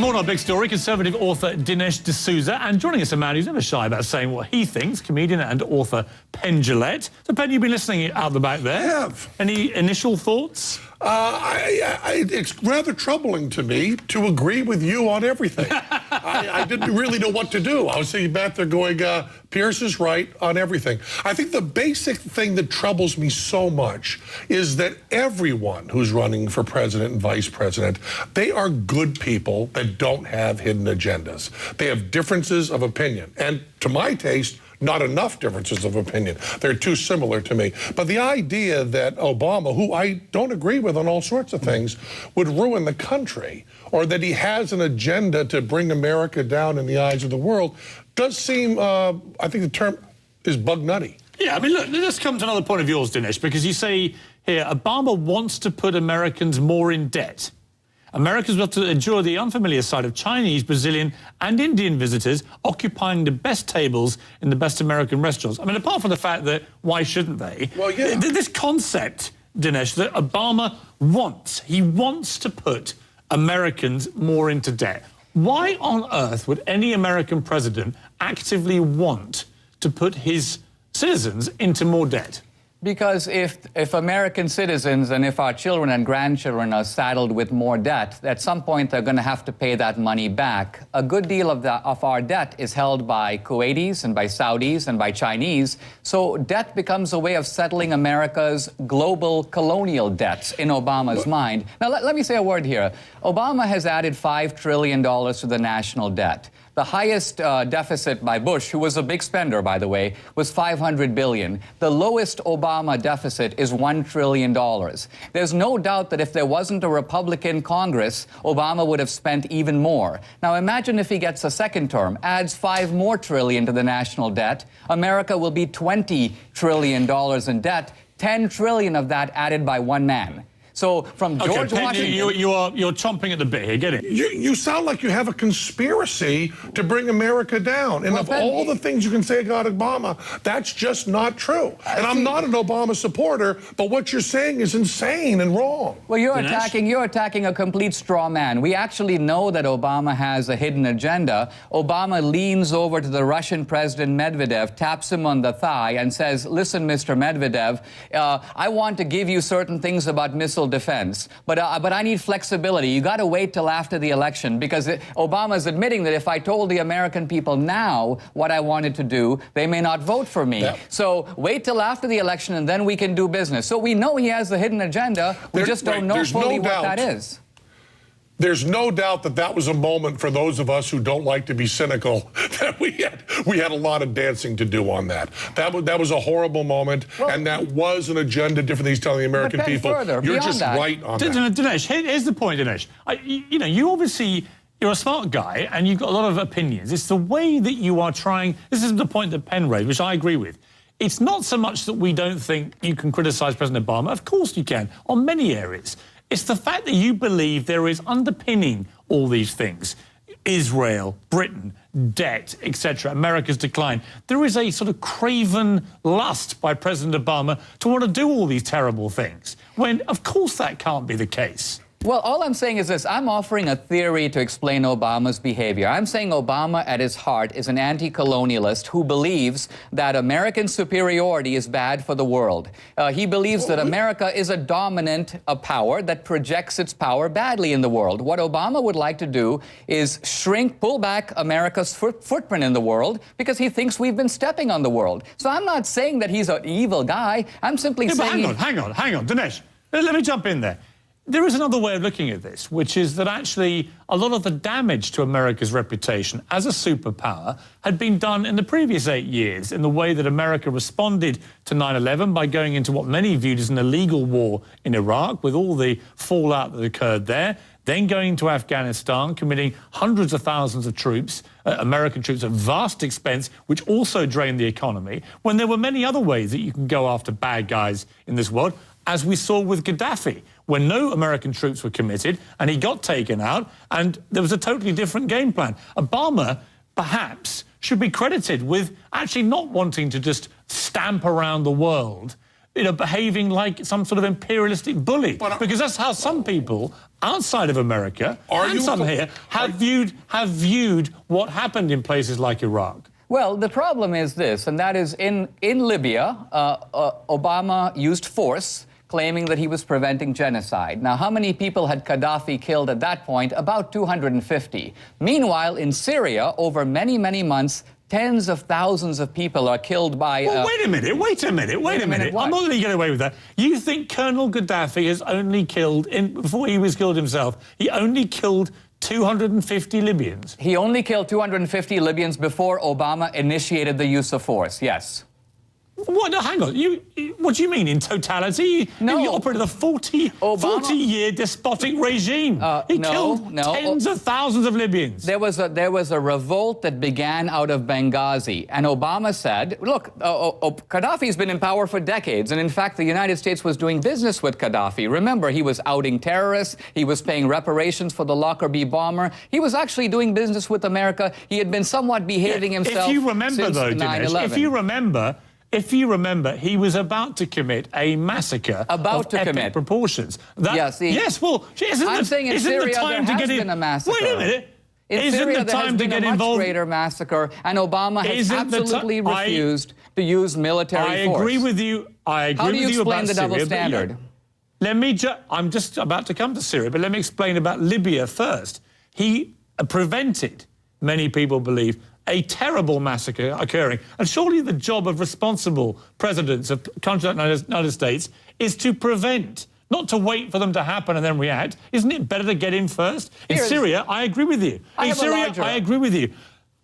And more on our big story, Conservative author Dinesh D'Souza, and joining us a man who's never shy about saying what he thinks, comedian and author Penn Jillette. So, Penn, you've been listening out the back there. I have. Any initial thoughts? It's rather troubling to me to agree with you on everything. I didn't really know what to do. I was sitting back there going, Piers is right on everything. I think the basic thing that troubles me so much is that everyone who's running for president and vice president, they are good people that don't have hidden agendas. They have differences of opinion. And to my taste, not enough differences of opinion. They're too similar to me. But the idea that Obama, who I don't agree with on all sorts of things, would ruin the country, or that he has an agenda to bring America down in the eyes of the world, does seem, I think the term is bug nutty. Yeah, I mean, look, let's come to another point of yours, Dinesh, because you say here, Obama wants to put Americans more in debt. Americans will have to endure the unfamiliar sight of Chinese, Brazilian and Indian visitors occupying the best tables in the best American restaurants. I mean, apart from the fact that why shouldn't they? Well, yeah. This concept, Dinesh, that Obama wants, he wants to put Americans more into debt. Why on earth would any American president actively want to put his citizens into more debt? Because if American citizens and if our children and grandchildren are saddled with more debt, at some point they're going to have to pay that money back. A good deal of our debt is held by Kuwaitis and by Saudis and by Chinese. So debt becomes a way of settling America's global colonial debts in Obama's mind. Now, let me say a word here. Obama has added $5 trillion to the national debt. The highest deficit by Bush, who was a big spender, by the way, was $500 billion. The lowest Obama deficit is $1 trillion. There's no doubt that if there wasn't a Republican Congress, Obama would have spent even more. Now, imagine if he gets a second term, adds $5 trillion to the national debt. America will be $20 trillion in debt, $10 trillion of that added by one man. So from George Washington... You're chomping at the bit here, get it? You sound like you have a conspiracy to bring America down. And of all the things you can say about Obama, that's just not true. And I'm not an Obama supporter, but what you're saying is insane and wrong. Well, you're attacking a complete straw man. We actually know that Obama has a hidden agenda. Obama leans over to the Russian President Medvedev, taps him on the thigh and says, listen, Mr. Medvedev, I want to give you certain things about missile defense, but I need flexibility. You got to wait till after the election, because Obama's admitting that if I told the American people now what I wanted to do, they may not vote for me. Yep. So wait till after the election and then we can do business. So we know he has a hidden agenda. We just don't know fully what that is. There's no doubt that that was a moment for those of us who don't like to be cynical, that we had a lot of dancing to do on that. That was a horrible moment, and that was an agenda different than he's telling the American people. You're just right on that. Dinesh, here's the point, Dinesh. You obviously, you're a smart guy and you've got a lot of opinions. It's the way that you are trying, this is the point that Penn raised, which I agree with. It's not so much that we don't think you can criticize President Obama. Of course you can, on many areas. It's the fact that you believe there is underpinning all these things. Israel, Britain, debt, etc., America's decline. There is a sort of craven lust by President Obama to want to do all these terrible things, when, of course, that can't be the case. Well, all I'm saying is this. I'm offering a theory to explain Obama's behavior. I'm saying Obama, at his heart, is an anti-colonialist who believes that American superiority is bad for the world. He believes that America is a dominant power that projects its power badly in the world. What Obama would like to do is pull back America's footprint in the world, because he thinks we've been stepping on the world. So I'm not saying that he's an evil guy. I'm simply saying... But hang on, Dinesh. Let me jump in there. There is another way of looking at this, which is that actually a lot of the damage to America's reputation as a superpower had been done in the previous 8 years in the way that America responded to 9/11 by going into what many viewed as an illegal war in Iraq, with all the fallout that occurred there, then going to Afghanistan, committing hundreds of thousands of troops, American troops, at vast expense, which also drained the economy, when there were many other ways that you can go after bad guys in this world, as we saw with Gaddafi, when no American troops were committed and he got taken out and there was a totally different game plan. Obama, perhaps, should be credited with actually not wanting to just stamp around the world behaving like some sort of imperialistic bully. Because that's how some people outside of America and some here have viewed what happened in places like Iraq. Well, the problem is this, and that is in Libya, Obama used force, claiming that he was preventing genocide. Now, how many people had Gaddafi killed at that point? About 250. Meanwhile, in Syria, over many, many months, tens of thousands of people are killed by... Well, wait a minute. I'm not going to get away with that. You think Colonel Gaddafi has only killed, before he was killed himself, he only killed 250 Libyans? He only killed 250 Libyans before Obama initiated the use of force, yes. What? No, hang on. What do you mean in totality? No. You operated a 40-year despotic regime. He killed tens of thousands of Libyans. There was a revolt that began out of Benghazi, and Obama said, look, Gaddafi's been in power for decades, and in fact, the United States was doing business with Gaddafi. Remember, he was outing terrorists, he was paying reparations for the Lockerbie bomber, he was actually doing business with America, he had been somewhat behaving himself if you remember, since though, 9/11. Dinesh, if you remember, he was about to commit a massacre of epic proportions. Yes, well, I'm saying in Syria there has been a massacre. Wait a minute. In Syria there has been a much greater massacre, and Obama has absolutely refused to use military force. I agree with you. How do you explain the double standard? I'm just about to come to Syria, but let me explain about Libya first. He prevented, many people believe, a terrible massacre occurring. And surely the job of responsible presidents of countries like the United States is to prevent, not to wait for them to happen and then react. Isn't it better to get in first? In Syria, I agree with you. In Syria, I agree with you.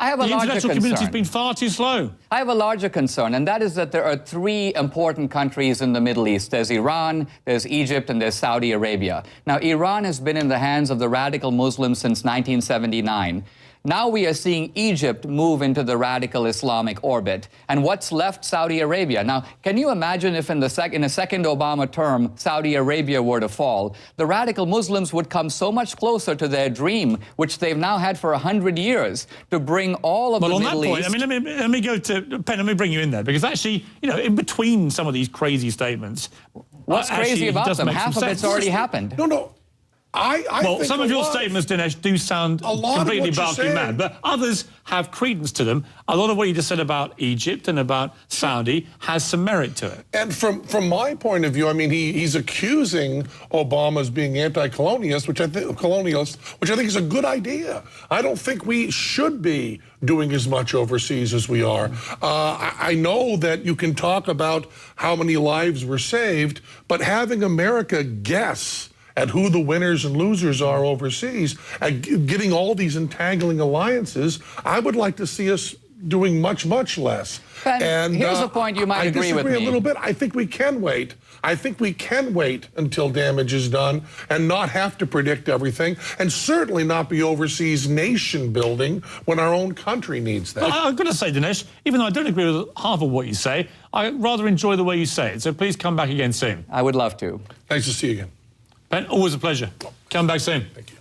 I have a larger concern. The international community has been far too slow. I have a larger concern, and that is that there are three important countries in the Middle East. There's Iran, there's Egypt, and there's Saudi Arabia. Now, Iran has been in the hands of the radical Muslims since 1979. Now we are seeing Egypt move into the radical Islamic orbit. And what's left? Saudi Arabia. Now, can you imagine if in a second Obama term, Saudi Arabia were to fall? The radical Muslims would come so much closer to their dream, which they've now had for 100 years, to bring all of the Middle East... Well, on that point, I mean, let me go to... Penn, let me bring you in there, because actually, in between some of these crazy statements... What's crazy about them? Half of it's already happened. No. Well, some of your statements, Dinesh, do sound completely barking mad, but others have credence to them. A lot of what you just said about Egypt and about Saudi has some merit to it. And from my point of view, I mean, he's accusing Obama as being anti-colonialist, which I think is a good idea. I don't think we should be doing as much overseas as we are. I know that you can talk about how many lives were saved, but having America guess at who the winners and losers are overseas, and getting all these entangling alliances, I would like to see us doing much, much less. Ben, and here's a point you might agree with me. I disagree a little bit. I think we can wait. I think we can wait until damage is done and not have to predict everything, and certainly not be overseas nation building when our own country needs that. I've got to say, Dinesh, even though I don't agree with half of what you say, I rather enjoy the way you say it. So please come back again soon. I would love to. Nice to see you again. Ben, always a pleasure. Come back soon. Thank you.